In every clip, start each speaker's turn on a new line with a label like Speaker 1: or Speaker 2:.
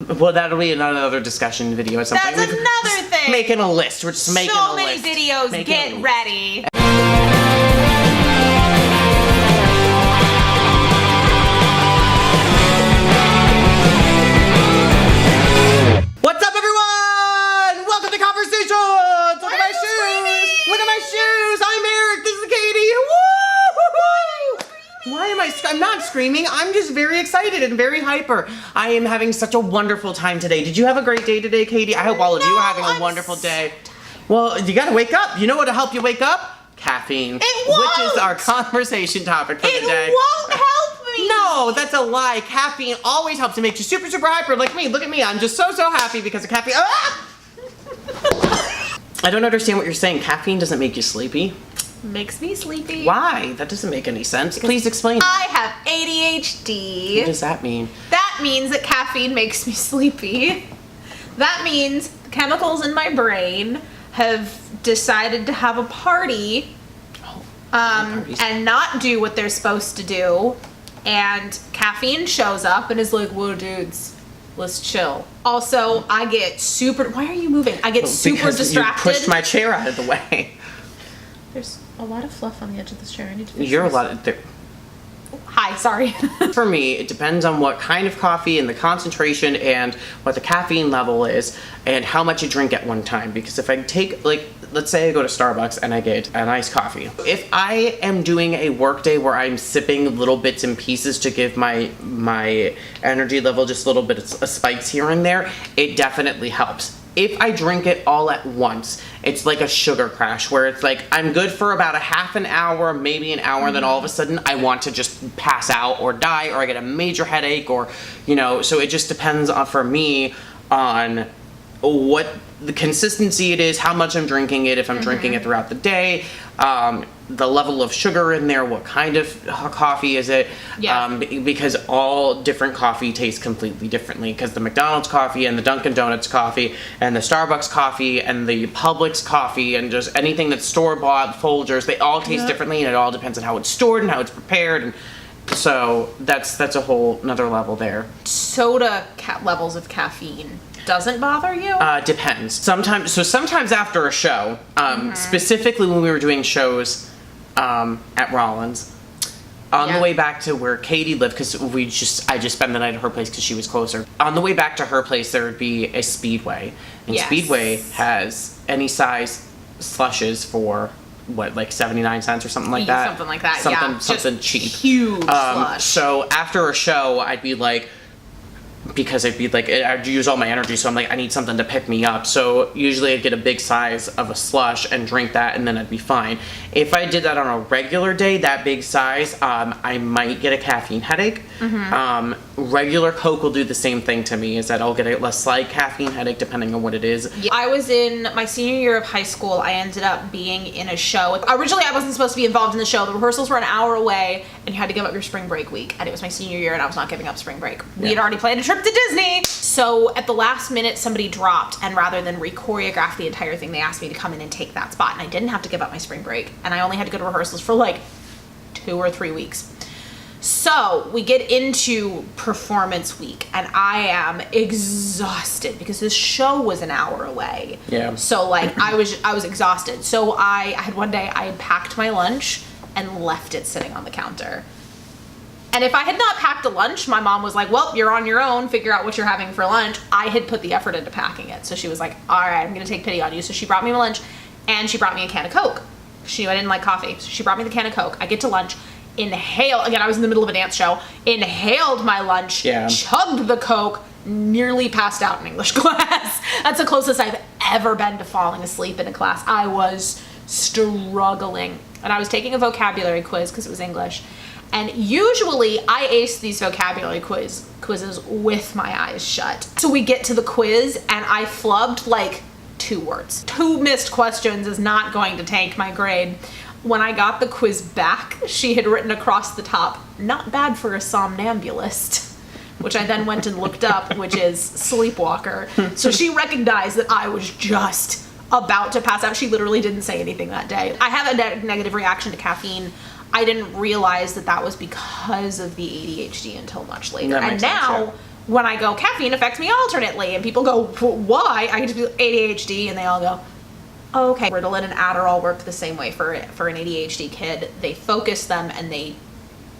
Speaker 1: Well, that'll be another discussion video at some point.
Speaker 2: That's another thing.
Speaker 1: Making a list. We're just making a list.
Speaker 2: So many videos. Get ready.
Speaker 1: What's up, everyone? Welcome to Converse-ations. Look at my shoes. Look at my shoes. I'm Eric. This is Katie. Woo! Why am I'm not screaming. I'm just very excited and very hyper. I am having such a wonderful time today. Did you have a great day today, Katie? I hope all of you are having a wonderful day. Well, you gotta wake up. You know what'll help you wake up? Caffeine.
Speaker 2: It won't.
Speaker 1: Which is our conversation topic for the day.
Speaker 2: It won't help me.
Speaker 1: No, that's a lie. Caffeine always helps to make you super, super hyper like me. Look at me. I'm just so, so happy because of caffeine. Ah! I don't understand what you're saying. Caffeine doesn't make you sleepy.
Speaker 2: Makes me sleepy.
Speaker 1: Why? That doesn't make any sense. Please explain.
Speaker 2: I have ADHD.
Speaker 1: What does that mean?
Speaker 2: That means that caffeine makes me sleepy. That means the chemicals in my brain have decided to have a party and not do what they're supposed to do. And caffeine shows up and is like, whoa, dudes, let's chill. Also, I get super, why are you moving? I get super distracted.
Speaker 1: You pushed my chair out of the way.
Speaker 2: There's a lot of fluff on the edge of this chair. I need to fix
Speaker 1: You're
Speaker 2: this.
Speaker 1: a lot of...
Speaker 2: Hi, sorry.
Speaker 1: For me, it depends on what kind of coffee and the concentration and what the caffeine level is and how much you drink at one time. Because if I take, like, let's say I go to Starbucks and I get an iced coffee. If I am doing a work day where I'm sipping little bits and pieces to give my energy level just a little bit of spikes here and there, it definitely helps. If I drink it all at once, it's like a sugar crash where it's like I'm good for about a half an hour, maybe an hour, and then all of a sudden I want to just pass out or die, or I get a major headache, or, you know, so it just depends on, for me, on what the consistency it is, how much I'm drinking it, if I'm drinking it throughout the day, the level of sugar in there, what kind of coffee is it, because all different coffee tastes completely differently, because the McDonald's coffee and the Dunkin' Donuts coffee and the Starbucks coffee and the Publix coffee and just anything that's store-bought, Folgers, they all taste differently, and it all depends on how it's stored and how it's prepared, and so that's a whole another level there.
Speaker 2: Soda levels of caffeine doesn't bother you?
Speaker 1: Depends. Sometimes after a show, specifically when we were doing shows at Rollins, on the way back to where Katie lived, because I just spent the night at her place because she was closer. On the way back to her place, there would be a Speedway, and Speedway has any size slushes for what, like 79 cents or something like that?
Speaker 2: Something like that,
Speaker 1: something cheap.
Speaker 2: Huge slush.
Speaker 1: So after a show, I'd be like, because I'd use all my energy, so I'm like, I need something to pick me up. So usually I'd get a big size of a slush and drink that, and then I'd be fine. If I did that on a regular day, that big size, I might get a caffeine headache. Regular Coke will do the same thing to me, is that I'll get a slight caffeine headache depending on what it is.
Speaker 2: I was in my senior year of high school. I ended up being in a show. Originally, I wasn't supposed to be involved in the show. The rehearsals were an hour away, and you had to give up your spring break week. And it was my senior year, and I was not giving up spring break. We had already planned a trip to Disney. So at the last minute, somebody dropped, and rather than re-choreograph the entire thing, they asked me to come in and take that spot. And I didn't have to give up my spring break, and I only had to go to rehearsals for like 2 or 3 weeks. So we get into performance week, and I am exhausted because this show was an hour away.
Speaker 1: Yeah.
Speaker 2: So like I was exhausted. So I had one day I had packed my lunch and left it sitting on the counter. And if I had not packed a lunch, my mom was like, well, you're on your own, figure out what you're having for lunch. I had put the effort into packing it. So she was like, all right, I'm gonna take pity on you. So she brought me my lunch, and she brought me a can of Coke. She knew I didn't like coffee, so she brought me the can of Coke. I get to lunch, again, I was in the middle of a dance show, inhaled my lunch, chugged the Coke, nearly passed out in English class. That's the closest I've ever been to falling asleep in a class. I was struggling. And I was taking a vocabulary quiz because it was English. And usually I ace these vocabulary quizzes with my eyes shut. So we get to the quiz, and I flubbed like 2 words. 2 missed questions is not going to tank my grade. When I got the quiz back, she had written across the top, not bad for a somnambulist, which I then went and looked up, which is sleepwalker. So she recognized that I was just about to pass out. She literally didn't say anything that day. I have a negative reaction to caffeine. I didn't realize that was because of the ADHD until much later. And now, when I go, caffeine affects me alternately, and people go, why? I just be ADHD, and they all go, oh, okay. Ritalin and Adderall work the same way for an ADHD kid. They focus them and they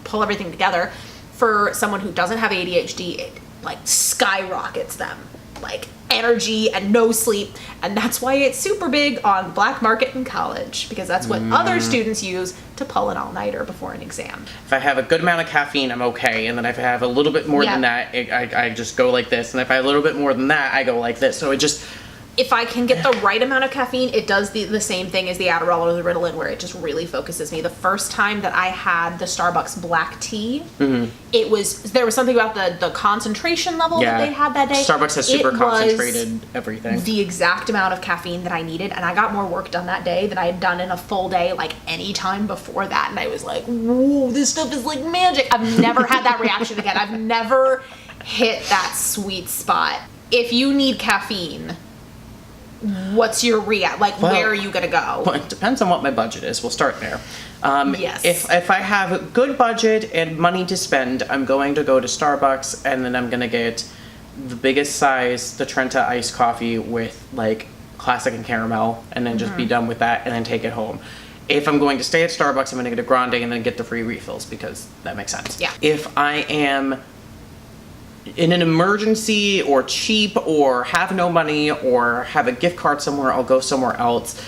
Speaker 2: pull everything together. For someone who doesn't have ADHD, it like skyrockets them, like energy and no sleep, and that's why it's super big on black market in college, because that's what other students use to pull an all-nighter before an exam.
Speaker 1: If I have a good amount of caffeine, I'm okay, and then if I have a little bit more than that, I just go like this, and if I have a little bit more than that, I go like this. So it just...
Speaker 2: If I can get the right amount of caffeine, it does the same thing as the Adderall or the Ritalin, where it just really focuses me. The first time that I had the Starbucks black tea, there was something about the concentration level that they had that day.
Speaker 1: Starbucks has super concentrated everything.
Speaker 2: The exact amount of caffeine that I needed, and I got more work done that day than I had done in a full day, like any time before that. And I was like, whoa, this stuff is like magic. I've never had that reaction again. I've never hit that sweet spot. If you need caffeine, what's your where are you gonna go?
Speaker 1: Well, it depends on what my budget is. We'll start there.
Speaker 2: Yes.
Speaker 1: If I have a good budget and money to spend, I'm going to go to Starbucks, and then I'm gonna get the biggest size, the Trenta iced coffee with like classic and caramel, and then just be done with that, and then take it home. If I'm going to stay at Starbucks, I'm gonna get a grande and then get the free refills, because that makes sense.
Speaker 2: Yeah.
Speaker 1: If I am in an emergency or cheap or have no money or have a gift card somewhere, I'll go somewhere else.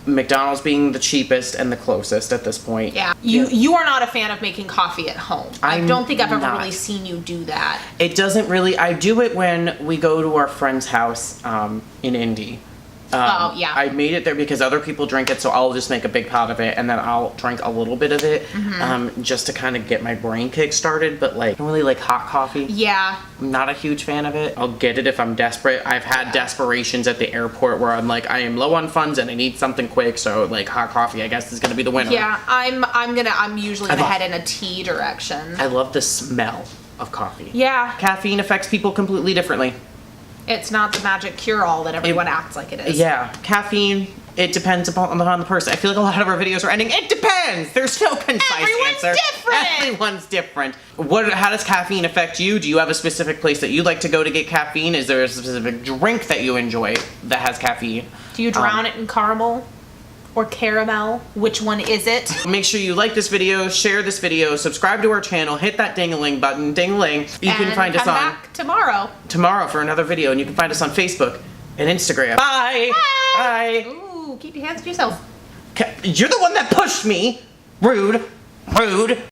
Speaker 1: McDonald's being the cheapest and the closest at this point.
Speaker 2: Yeah. You are not a fan of making coffee at home. I don't think I've ever
Speaker 1: not.
Speaker 2: really seen you do that.
Speaker 1: It doesn't really, I do it when we go to our friend's house in Indy.
Speaker 2: Oh, yeah.
Speaker 1: I made it there because other people drink it, so I'll just make a big pot of it, and then I'll drink a little bit of it, just to kind of get my brain kick started. But like, I don't really like hot coffee.
Speaker 2: Yeah.
Speaker 1: I'm not a huge fan of it. I'll get it if I'm desperate. I've had desperations at the airport where I'm like, I am low on funds and I need something quick, so like hot coffee, I guess, is gonna be the winner.
Speaker 2: Yeah, I'm usually gonna head in a tea direction.
Speaker 1: I love the smell of coffee.
Speaker 2: Yeah.
Speaker 1: Caffeine affects people completely differently.
Speaker 2: It's not the magic cure-all that everyone acts like it is.
Speaker 1: Yeah, caffeine, it depends upon the person. I feel like a lot of our videos are ending, it depends! There's no concise answer. Everyone's different! How does caffeine affect you? Do you have a specific place that you like to go to get caffeine? Is there a specific drink that you enjoy that has caffeine?
Speaker 2: Do you drown it in caramel? Or caramel? Which one is it?
Speaker 1: Make sure you like this video, share this video, subscribe to our channel, hit that ding-a-ling button, ding-a-ling. You can find us
Speaker 2: come back tomorrow
Speaker 1: for another video, and you can find us on Facebook and Instagram. Bye! Bye!
Speaker 2: Ooh, keep your hands to yourself.
Speaker 1: You're the one that pushed me! Rude. Rude.